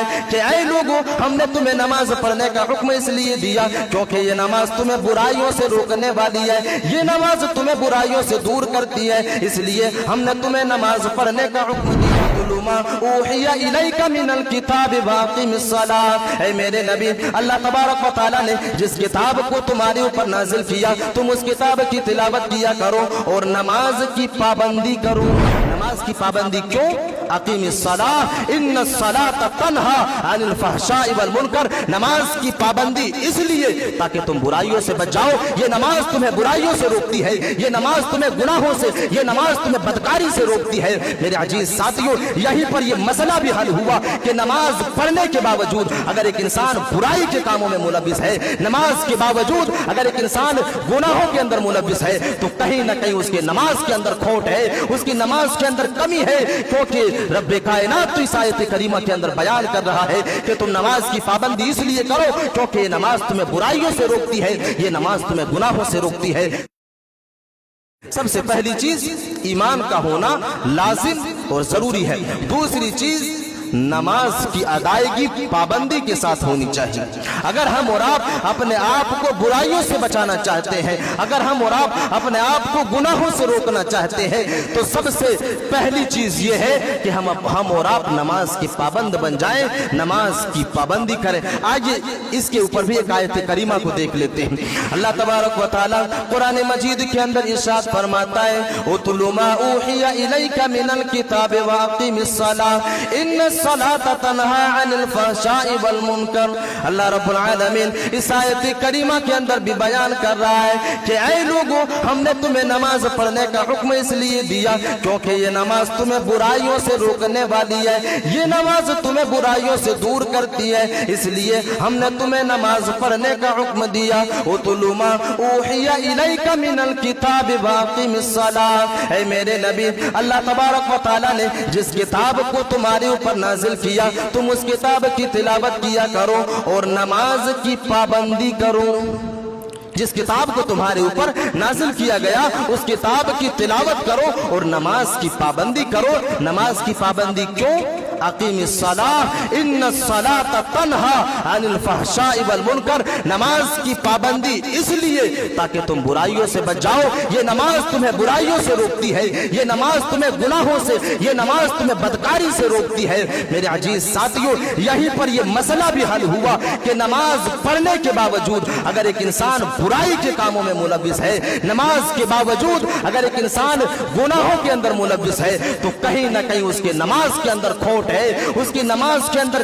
ہے کہ اے لوگوں ہم نے تمہیں نماز پڑھنے کا حکم اس لیے دیا کیونکہ یہ نماز تمہیں برائیوں سے روکنے والی ہے، یہ نماز تمہیں برائیوں سے دور کرتی ہے، اس لیے ہم نے تمہیں نماز پڑھنے کا حکم دیا۔ ما اوحی الیک من الکتاب واقم الصلاۃ، اے میرے نبی اللہ تبارک و تعالی نے جس کتاب کو تمہارے اوپر نازل کیا تم اس کتاب کی تلاوت کیا کرو اور نماز کی پابندی کرو۔ نماز کی پابندی کیوں؟ اقیم الصلاۃ ان الصلاۃ تنہی عن الفحشاء والمنکر، نماز کی پابندی اس لیے تاکہ تم برائیوں سے بچ جاؤ، یہ نماز تمہیں برائیوں سے روکتی ہے، یہ نماز تمہیں گناہوں سے، یہ نماز تمہیں بدکاری سے روکتی ہے۔ میرے عزیز ساتھیوں یہیں پر یہ مسئلہ بھی حل ہوا کہ نماز پڑھنے کے باوجود اگر ایک انسان برائی کے کاموں میں ملوث ہے، نماز کے باوجود اگر ایک انسان گناہوں کے اندر ملوث ہے تو کہیں نہ کہیں اس کے نماز کے اندر کھوٹ ہے، اس کی نماز کے اندر کمی ہے، کیونکہ رب کائنات تو اس آیت کریمہ کے اندر بیان کر رہا ہے کہ تم نماز کی پابندی اس لیے کرو کیونکہ یہ نماز تمہیں برائیوں سے روکتی ہے، یہ نماز تمہیں گناہوں سے روکتی ہے۔ سب سے پہلی چیز ایمان کا ہونا لازم اور ضروری ہے۔ دوسری چیز نماز کی ادائیگی پابندی کے ساتھ ہونی چاہیے۔ اگر ہم اور آپ اپنے آپ کو برائیوں سے بچانا چاہتے ہیں، اگر ہم اور آپ اپنے آپ کو گناہوں سے روکنا چاہتے ہیں تو سب سے پہلی چیز یہ ہے کہ ہم اور آپ نماز کی پابند بن جائیں، نماز کی پابندی کریں۔ آئیے اس کے اوپر بھی ایک آیت کریمہ کو دیکھ لیتے ہیں۔ اللہ تبارک و تعالی قرآن مجید کے اندر ارشاد فرماتا ہے اتل ما اوحی الیک من الکتاب واقم الصلاۃ ان الصلاۃ تنہی عن الفحشاء والمنکر۔ اللہ رب العالمین اس آیت کریمہ کے اندر بھی بیان کر رہا ہے کہ اے لوگوں ہم نے تمہیں نماز پڑھنے کا حکم اس لیے دیا کیونکہ یہ نماز تمہیں برائیوں سے روکنے والی ہے، یہ نماز تمہیں برائیوں سے دور کرتی ہے، اس لیے ہم نے تمہیں نماز پڑھنے کا حکم دیا۔ اتل ما اوحی الیک من الکتاب واقم الصلاۃ، اے میرے نبی اللہ تبارک و تعالی نے جس کتاب کو تمہارے اوپر نازل کیا تم اس کتاب کی تلاوت کیا کرو اور نماز کی پابندی کرو۔ جس کتاب کو تمہارے اوپر نازل کیا گیا اس کتاب کی تلاوت کرو اور نماز کی پابندی کرو۔ نماز کی پابندی کیوں؟ اقیم الصلاۃ ان الصلاۃ تنہی عن الفحشاء والمنکر، نماز کی پابندی اس لیے تاکہ تم برائیوں سے بچ جاؤ، یہ نماز تمہیں برائیوں سے روکتی ہے، یہ نماز تمہیں گناہوں سے، یہ نماز تمہیں بدکاری سے روکتی ہے۔ میرے عزیز ساتھیوں یہیں پر یہ مسئلہ بھی حل ہوا کہ نماز پڑھنے کے باوجود اگر ایک انسان برائی کے کاموں میں ملوث ہے، نماز کے باوجود اگر ایک انسان گناہوں کے اندر ملوث ہے تو کہیں نہ کہیں اس کے نماز کے اندر کھوٹ ہے، اس کی نماز کے اندر